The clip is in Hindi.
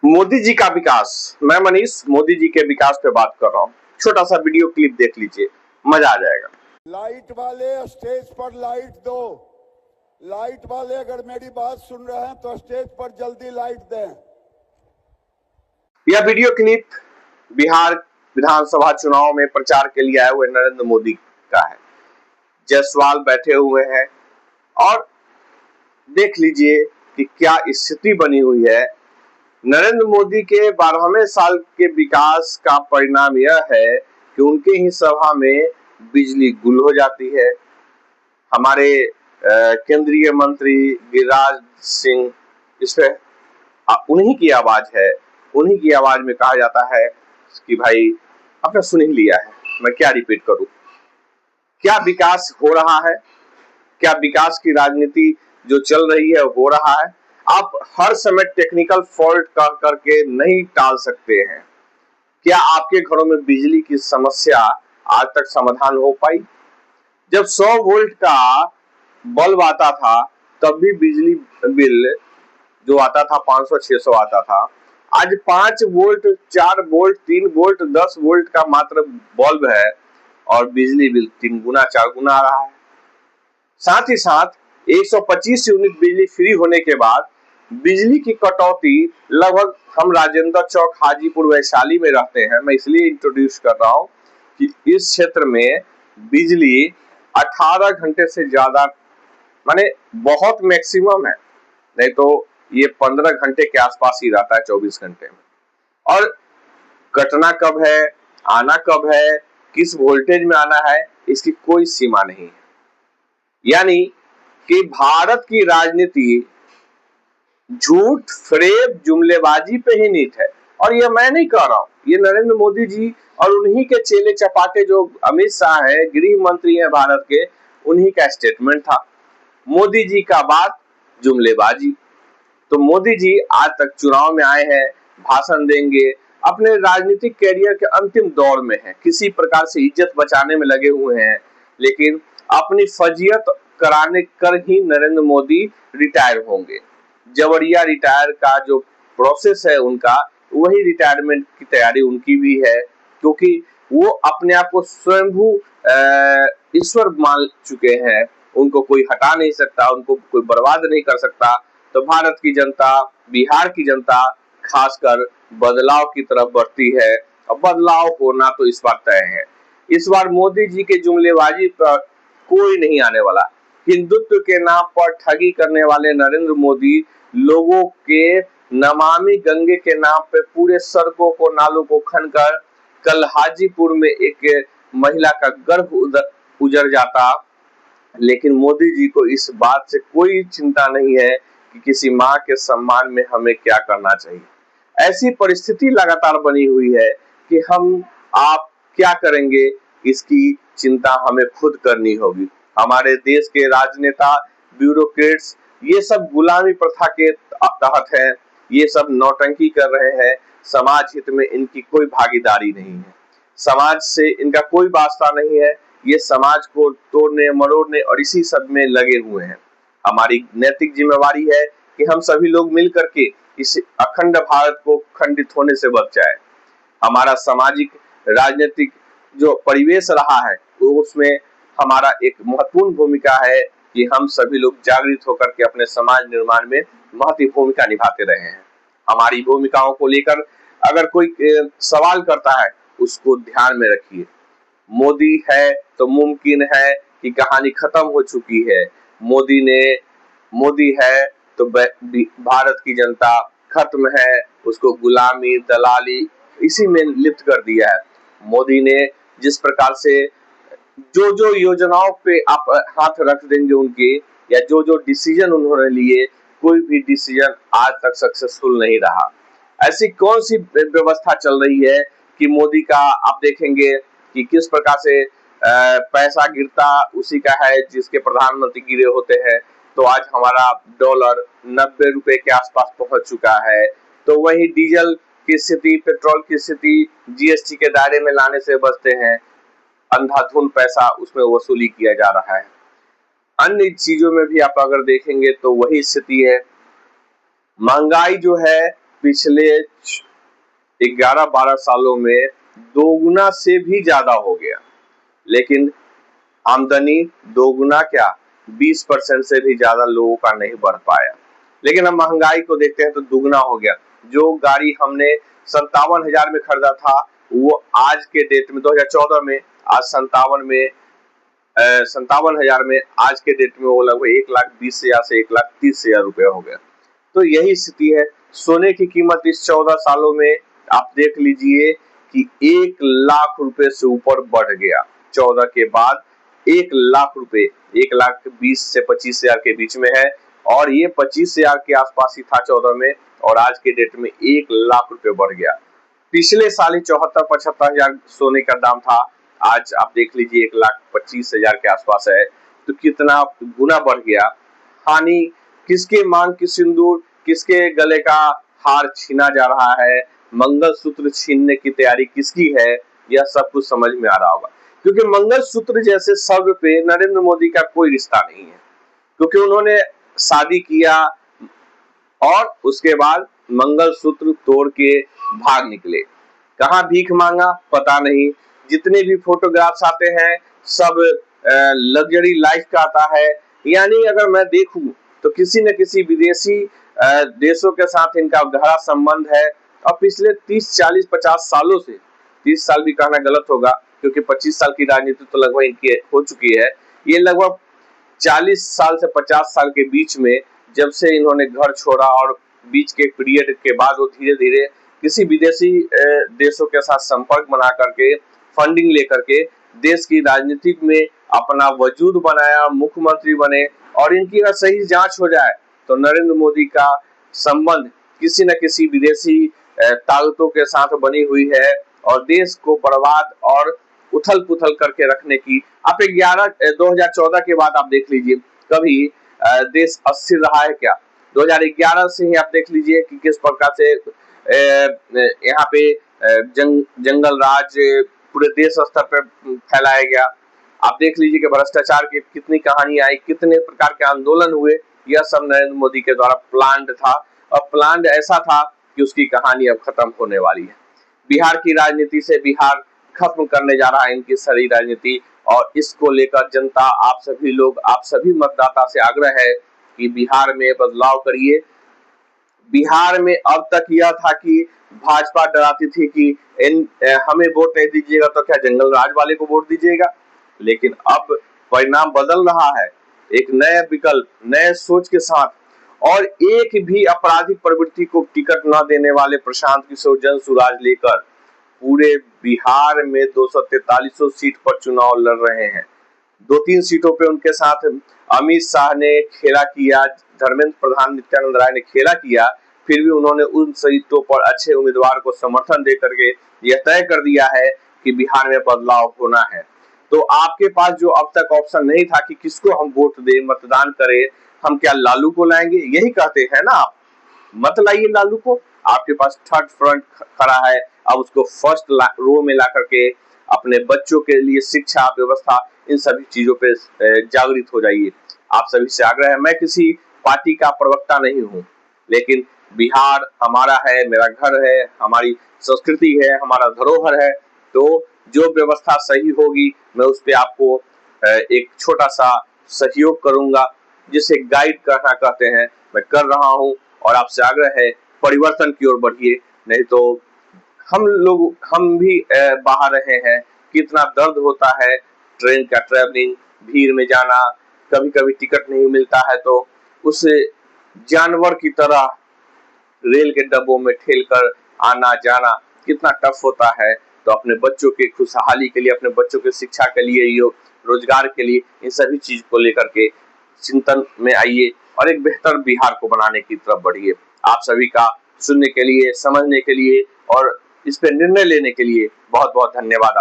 मोदी जी का विकास। मैं मनीष मोदी जी के विकास पे बात कर रहा हूँ। छोटा सा वीडियो क्लिप देख लीजिए, मजा आ जाएगा। लाइट वाले स्टेज पर लाइट दो। लाइट वाले अगर मेरी बात सुन रहे हैं तो स्टेज पर जल्दी लाइट दें। यह वीडियो क्लिप बिहार विधानसभा चुनाव में प्रचार के लिए आए हुए नरेंद्र मोदी का है। जायसवाल बैठे हुए हैं और देख लीजिए कि क्या स्थिति बनी हुई है। नरेंद्र मोदी के 12वें साल के विकास का परिणाम यह है कि उनके ही सभा में बिजली गुल हो जाती है। हमारे केंद्रीय मंत्री गिरिराज सिंह, इस पे उन्हीं की आवाज है। उन्हीं की आवाज में कहा जाता है कि भाई आपने सुन ही लिया है, मैं क्या रिपीट करूं। क्या विकास हो रहा है, क्या विकास की राजनीति जो चल रही है हो रहा है। आप हर समय टेक्निकल फॉल्ट करके नहीं टाल सकते हैं। क्या आपके घरों में बिजली की समस्या आज तक समाधान हो पाई? जब 100 वोल्ट का बल्ब आता था तब भी बिजली बिल जो आता था 500-600 आता था। आज 5 वोल्ट, 4 वोल्ट, 3 वोल्ट, 10 वोल्ट का मात्र बल्ब है और बिजली बिल 3 गुना 4 गुना आ रहा है। साथ ही साथ 125 यूनिट बिजली फ्री होने के बाद बिजली की कटौती लगभग, हम राजेंद्र चौक हाजीपुर वैशाली में रहते हैं, मैं इसलिए इंट्रोड्यूस कर रहा हूं कि इस क्षेत्र में बिजली 18 घंटे से ज्यादा, माने बहुत मैक्सिमम है, नहीं तो ये 15 घंटे के आसपास ही रहता है 24 घंटे में। और कटना कब है, आना कब है, किस वोल्टेज में आना है, इसकी कोई सीमा नहीं है। यानी कि भारत की राजनीति झूठ, फरेब, जुमलेबाजी पे ही नीत है। और ये मैं नहीं कह रहा हूं, ये नरेंद्र मोदी जी और उन्हीं के चेले चपाटे जो अमित शाह है, गृह मंत्री है भारत के, उन्हीं का स्टेटमेंट था। मोदी जी का बात जुमलेबाजी। तो मोदी जी आज तक चुनाव में आए हैं, भाषण देंगे, अपने राजनीतिक कैरियर के अंतिम दौर में हैं, किसी प्रकार से इज्जत बचाने में लगे हुए हैं, लेकिन अपनी फजीयत कराने कर ही नरेंद्र मोदी रिटायर होंगे। जबरिया रिटायर का जो प्रोसेस है उनका, वही रिटायरमेंट की तैयारी उनकी भी है, क्योंकि वो अपने आप को स्वयंभू ईश्वर मान चुके हैं। उनको कोई हटा नहीं सकता, उनको कोई बर्बाद नहीं कर सकता। तो भारत की जनता, बिहार की जनता खासकर बदलाव की तरफ बढ़ती है और बदलाव होना तो इस बार तय है। इस बार मोदी जी के जुमलेबाजी पर कोई नहीं आने वाला। हिंदुत्व के नाम पर ठगी करने वाले नरेंद्र मोदी लोगों के नमामि गंगे के नाम पे पूरे सड़कों को, नालों को खनकर, कल हाजीपुर में एक महिला का गर्भ उजड़ जाता, लेकिन मोदी जी को इस बात से कोई चिंता नहीं है कि किसी माँ के सम्मान में हमें क्या करना चाहिए। ऐसी परिस्थिति लगातार बनी हुई है कि हम आप क्या करेंगे, इसकी चिंता हमें खुद करनी होगी। हमारे देश के राजनेता, ब्यूरोक्रेट्स, ये सब गुलामी प्रथा के तहत है, ये सब नौटंकी कर रहे हैं। समाज हित में इनकी कोई भागीदारी नहीं है, समाज से इनका कोई वास्ता नहीं है। ये समाज को तोड़ने मरोड़ने और इसी सब में लगे हुए हैं। हमारी नैतिक जिम्मेवारी है कि हम सभी लोग मिल करके इस अखंड भारत को खंडित होने से बचाएं। हमारा सामाजिक राजनीतिक जो परिवेश रहा है, तो उसमें हमारा एक महत्वपूर्ण भूमिका है कि हम सभी लोग जागृत होकर के अपने समाज निर्माण में महत्वपूर्ण भूमिका निभाते रहे हैं। हमारी भूमिकाओं को लेकर अगर कोई सवाल करता है, उसको ध्यान में रखिए। मोदी है तो मुमकिन है कि कहानी खत्म हो चुकी है। मोदी है तो भारत की जनता खत्म है, उसको गुलामी, दलाली इसी में लिप्त कर दिया है। मोदी ने जिस प्रकार से जो योजनाओं पे आप हाथ रख देंगे उनके, या जो डिसीजन उन्होंने लिए, कोई भी डिसीजन आज तक सक्सेसफुल नहीं रहा। ऐसी कौन सी व्यवस्था चल रही है कि मोदी का आप देखेंगे कि किस प्रकार से पैसा गिरता उसी का है जिसके प्रधानमंत्री गिरे होते हैं। तो आज हमारा डॉलर 90 रुपए के आसपास पहुंच चुका है। तो वही डीजल की स्थिति, पेट्रोल की स्थिति जीएसटी के दायरे में लाने से बचते हैं, अंधाधुंध पैसा उसमें वसूली किया जा रहा है। अन्य चीजों में भी आप अगर देखेंगे तो वही स्थिति है। महंगाई जो है पिछले 11-12 सालों में दोगुना से भी ज्यादा हो गया, लेकिन आमदनी दोगुना क्या 20% से भी ज्यादा लोगों का नहीं बढ़ पाया। लेकिन हम महंगाई को देखते हैं तो दुगना हो गया। जो गाड़ी हमने 57,000 में खरीदा था वो आज के डेट में 2014 में आज 57,000 में आज के डेट में वो लगभग 1,20,000 से 1,30,000 रुपए हो गया। तो यही स्थिति है। सोने की कीमत इस 14 सालों में आप देख लीजिए कि 1,00,000 रुपए से ऊपर बढ़ गया। 14 के बाद 1,00,000 रुपए, 1,20,000 से 25,000 के बीच में है, और ये 25,000 के आसपास ही था 14 में, और आज के डेट में 1,00,000 रुपए बढ़ गया। पिछले साल ही 74-75,000 सोने का दाम था, आज आप देख लीजिए 1,25,000 के आसपास है। तो कितना गुना बढ़ गया। हानि किसके मांग की सिंदूर, किसके गले का हार छीना जा रहा है, मंगलसूत्र छीनने की तैयारी किसकी है, यह सब कुछ समझ में आ रहा होगा। क्योंकि मंगलसूत्र जैसे शब्द पे नरेंद्र मोदी का कोई रिश्ता नहीं है, क्योंकि उन्होंने शादी किया और उसके बाद मंगलसूत्र तोड़ के भाग निकले। कहाँ भीख मांगा पता नहीं। जितने भी फोटोग्राफ्स आते हैं सब लग्जरी लाइफ का आता है। यानी अगर मैं देखूं तो किसी न किसी विदेशी देशों के साथ इनका गहरा संबंध है, और पिछले 30, 40, 50 सालों से, 30 साल भी कहना गलत होगा क्योंकि 25 साल की राजनीति तो लगभग इनकी हो चुकी है। ये लगभग 40 साल से 50 साल के बीच में जब से इन्होंने घर छोड़ा और बीच के पीरियड के बाद वो धीरे धीरे किसी विदेशी देशों के साथ संपर्क बना करके, फंडिंग लेकर के देश की राजनीति में अपना वजूद बनाया, मुख्यमंत्री बने। और इनकी अगर सही जांच हो जाए तो नरेंद्र मोदी का संबंध किसी न किसी विदेशी ताकतों के साथ बनी हुई है, और देश को बर्बाद और उथल पुथल करके रखने की। आप 2014 के बाद आप देख लीजिए कभी देश अस्थिर रहा है क्या? 2011 से ही आप देख लीजिए कि किस प्रकार से यहाँ पे जंगल राज पूरे देश स्तर पर फैलाया गया। आप देख लीजिए कि भ्रष्टाचार की कितनी कहानी आई, कितने प्रकार के आंदोलन हुए। यह सब नरेंद्र मोदी के द्वारा प्लान्ड था, और प्लान्ड ऐसा था कि उसकी कहानी अब खत्म होने वाली है। बिहार की राजनीति से बिहार खत्म करने जा रहा है इनकी सारी राजनीति, और इसको लेकर जनता, आप सभी लोग, आप सभी मतदाता से आग्रह है कि बिहार में बदलाव करिए। बिहार में अब तक यह था कि भाजपा डराती थी कि हमें वोट नहीं दीजिएगा तो क्या जंगल राज वाले को वोट दीजिएगा, लेकिन अब परिणाम बदल रहा है। एक नए विकल्प, नए सोच के साथ, और एक भी आपराधिक प्रवृत्ति को टिकट न देने वाले प्रशांत किशोर जनसुराज लेकर पूरे बिहार में 243 सीट पर चुनाव लड़ रहे हैं। 2-3 सीटों पे उनके साथ अमित शाह ने खेला किया, धर्मेंद्र प्रधान, नित्यानंद राय ने खेला किया, फिर भी उन्होंने उन सीटों पर अच्छे उम्मीदवार को समर्थन दे करके यह तय कर दिया है कि बिहार में बदलाव होना है। तो आपके पास जो अब तक ऑप्शन नहीं था कि किसको हम वोट दें, मतदान करें, हम क्या लालू को लाएंगे, यही कहते हैं ना आप, मत लाइए लालू को। आपके पास थर्ड फ्रंट खड़ा है, अब उसको फर्स्ट रो में ला करके अपने बच्चों के लिए शिक्षा व्यवस्था, इन सभी चीजों पे जागृत हो जाइए। आप सभी से आग्रह है, मैं किसी पार्टी का प्रवक्ता नहीं हूँ, लेकिन बिहार हमारा है, मेरा घर है, हमारी संस्कृति है, हमारा धरोहर है। तो जो व्यवस्था सही होगी मैं उस पर आपको एक छोटा सा सहयोग करूंगा, जिसे गाइड करना कहते हैं, मैं कर रहा हूं। और आपसे आग्रह है परिवर्तन की ओर बढ़िए, नहीं तो हम भी बाहर रहे हैं, कितना दर्द होता है ट्रेन का ट्रैवलिंग, भीड़ में जाना, कभी कभी टिकट नहीं मिलता है तो उस जानवर की तरह रेल के डब्बों में ठेल कर आना जाना कितना टफ होता है। तो अपने बच्चों की खुशहाली के लिए, अपने बच्चों की शिक्षा के लिए, रोजगार के लिए, इन सभी चीज को लेकर के चिंतन में आइए और एक बेहतर बिहार को बनाने की तरफ बढ़िए। आप सभी का सुनने के लिए, समझने के लिए और इस पे निर्णय लेने के लिए बहुत बहुत धन्यवाद।